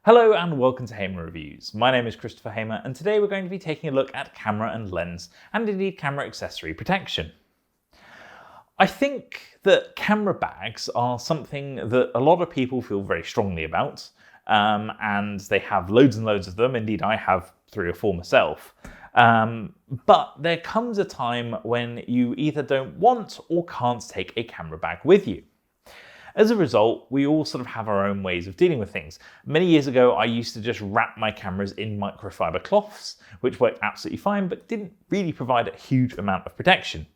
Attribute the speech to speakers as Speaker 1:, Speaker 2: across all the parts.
Speaker 1: Hello and welcome to Hamer Reviews. My name is Christopher Hamer and today we're going to be taking a look at camera and lens and indeed camera accessory protection. I think that camera bags are something that a lot of people feel very strongly about and they have loads and loads of them. Indeed, I have 3 or 4 myself. But there comes a time when you either don't want or can't take a camera bag with you. As a result, we all sort of have our own ways of dealing with things. Many years ago, I used to just wrap my cameras in microfiber cloths, which worked absolutely fine, but didn't really provide a huge amount of protection.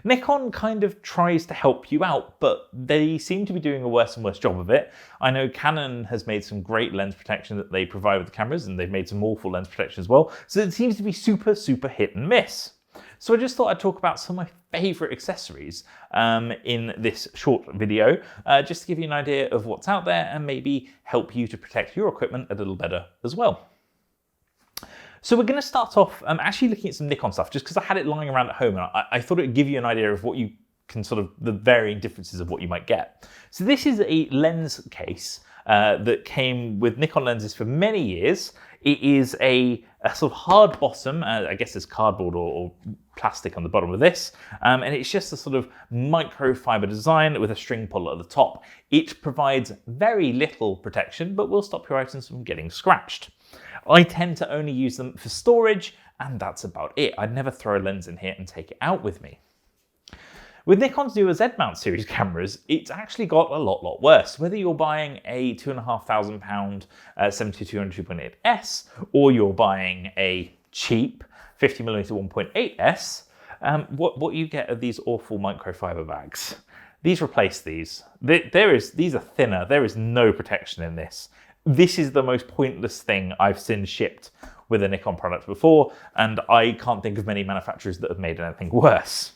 Speaker 1: Nikon kind of tries to help you out, but they seem to be doing a worse and worse job of it. I know Canon has made some great lens protection that they provide with the cameras, and they've made some awful lens protection as well. So it seems to be super hit and miss. So I just thought I'd talk about some of my favourite accessories in this short video, just to give you an idea of what's out there and maybe help you to protect your equipment a little better as well. So we're going to start off actually looking at some Nikon stuff, just because I had it lying around at home and I thought it would give you an idea of what you can the varying differences of what you might get. So this is a lens case that came with Nikon lenses for many years. It is a sort of hard bottom, I guess it's cardboard or plastic on the bottom of this, and it's just a sort of microfiber design with a string puller at the top. It provides very little protection, but will stop your items from getting scratched. I tend to only use them for storage, and that's about it. I'd never throw a lens in here and take it out with me. With Nikon's newer Z-mount series cameras, it's actually got a lot worse. Whether you're buying a £2,500 70-200 2.8S or you're buying a cheap 50mm 1.8S, what you get are these awful microfiber bags. These replace these. These are thinner. There is no protection in this. This is the most pointless thing I've seen shipped with a Nikon product before, and I can't think of many manufacturers that have made anything worse.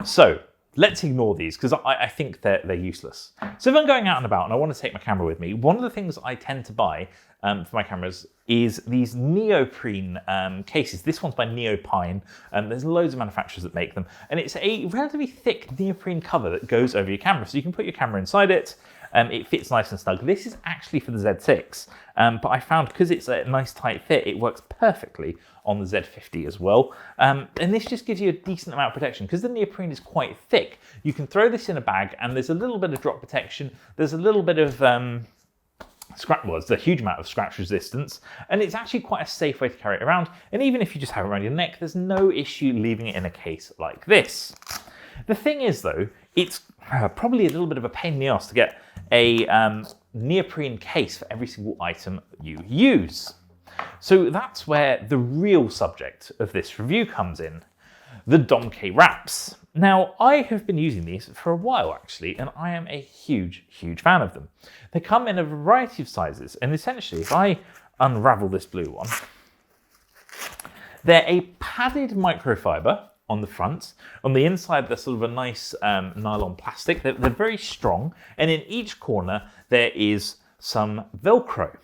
Speaker 1: So let's ignore these because I think they're useless. So if I'm going out and about and I want to take my camera with me, one of the things I tend to buy for my cameras is these neoprene cases. This one's by Neopine. There's loads of manufacturers that make them. And it's a relatively thick neoprene cover that goes over your camera. So you can put your camera inside it. It fits nice and snug. This is actually for the Z6, but I found because it's a nice tight fit, it works perfectly on the Z50 as well. And this just gives you a decent amount of protection. Because the neoprene is quite thick, you can throw this in a bag and there's a little bit of drop protection, there's a little bit of there's a huge amount of scratch resistance, and it's actually quite a safe way to carry it around. And even if you just have it around your neck, there's no issue leaving it in a case like this. The thing is though, it's probably a little bit of a pain in the ass to get a neoprene case for every single item you use. So that's where the real subject of this review comes in, the Domke Wraps. Now, I have been using these for a while actually, and I am a huge fan of them. They come in a variety of sizes, and essentially, if I unravel this blue one, they're a padded microfiber on the front. On the inside, they're sort of a nice nylon plastic. They're very strong, and in each corner, there is some Velcro.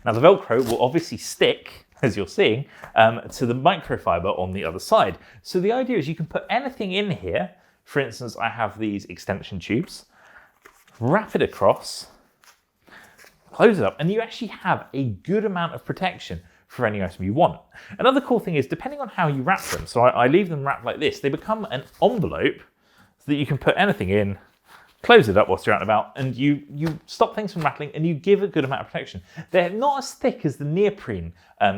Speaker 1: Now, the Velcro will obviously stick, as you're seeing, to the microfiber on the other side. So the idea is you can put anything in here. For instance, I have these extension tubes, wrap it across, close it up, and you actually have a good amount of protection for any item you want. Another cool thing is, depending on how you wrap them, so I leave them wrapped like this, they become an envelope so that you can put anything in, close it up whilst you're out and about, and you stop things from rattling and you give a good amount of protection. They're not as thick as the neoprene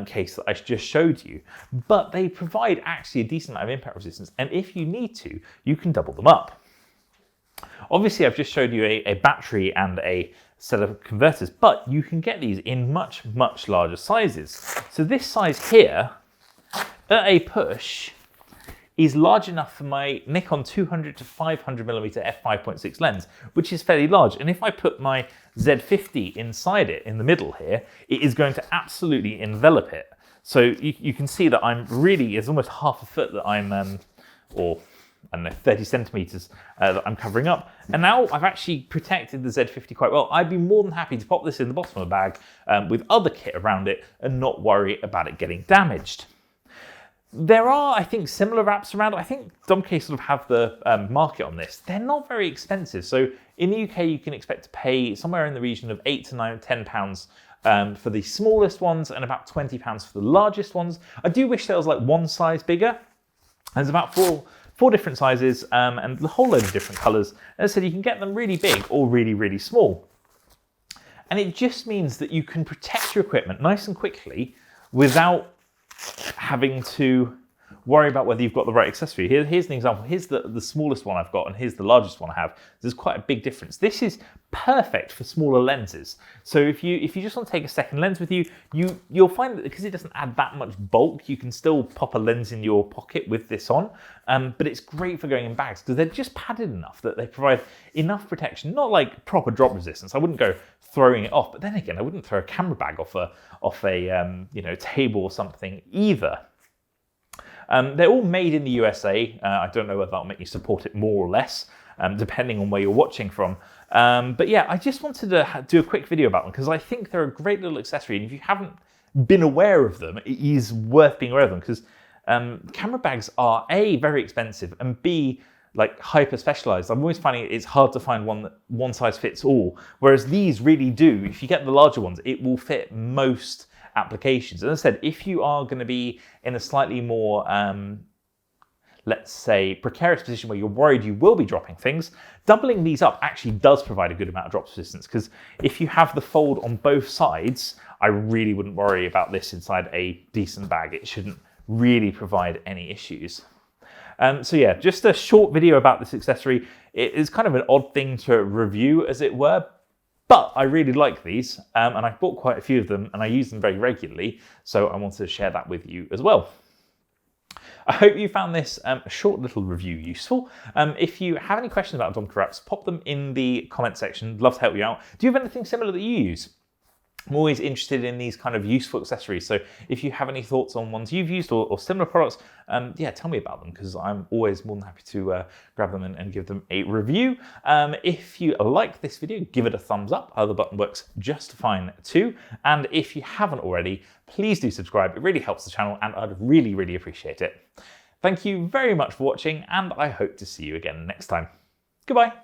Speaker 1: case that I just showed you, but they provide actually a decent amount of impact resistance, and if you need to, you can double them up. Obviously, I've just showed you a battery and a set of converters, but you can get these in much larger sizes. So this size here, at a push, is large enough for my Nikon 200 to 500mm f5.6 lens, which is fairly large. And if I put my Z50 inside it in the middle here, it is going to absolutely envelop it. So you can see that it's almost half a foot that I'm, or I don't know, 30 centimeters that I'm covering up. And now I've actually protected the Z50 quite well. I'd be more than happy to pop this in the bottom of a bag with other kit around it and not worry about it getting damaged. There are, I think, similar wraps around. I think Domke sort of have the market on this. They're not very expensive. So in the UK, you can expect to pay somewhere in the region of £8 to £10 for the smallest ones and about £20 for the largest ones. I do wish there was like one size bigger. There's about four different sizes and a whole load of different colours. As I said, you can get them really big or really, really small. And it just means that you can protect your equipment nice and quickly without having to worry about whether you've got the right accessory. Here's an example. Here's the smallest one I've got and here's the largest one I have. There's quite a big difference. This is perfect for smaller lenses. So if you just want to take a second lens with you, you'll find that because it doesn't add that much bulk, you can still pop a lens in your pocket with this on. But it's great for going in bags because they're just padded enough that they provide enough protection, not like proper drop resistance. I wouldn't go throwing it off, but then again, I wouldn't throw a camera bag off a table or something either. They're all made in the USA. I don't know whether that'll make you support it more or less, depending on where you're watching from. But yeah, I just wanted to do a quick video about them because I think they're a great little accessory. And if you haven't been aware of them, it is worth being aware of them because camera bags are A, very expensive, and B, like hyper specialized. I'm always finding it's hard to find one that one size fits all. Whereas these really do. If you get the larger ones, it will fit most applications. As I said, if you are going to be in a slightly more, let's say, precarious position where you're worried you will be dropping things, doubling these up actually does provide a good amount of drop resistance because if you have the fold on both sides, I really wouldn't worry about this inside a decent bag. It shouldn't really provide any issues. So yeah, just a short video about this accessory. It is kind of an odd thing to review, as it were, but I really like these, and I bought quite a few of them, and I use them very regularly, so I wanted to share that with you as well. I hope you found this short little review useful. If you have any questions about Domke Wraps, pop them in the comment section. Love to help you out. Do you have anything similar that you use? I'm always interested in these kind of useful accessories. So if you have any thoughts on ones you've used or similar products, yeah, tell me about them because I'm always more than happy to grab them and give them a review. If you like this video, give it a thumbs up. Other button works just fine too. And if you haven't already, please do subscribe. It really helps the channel and I'd really, really appreciate it. Thank you very much for watching and I hope to see you again next time. Goodbye.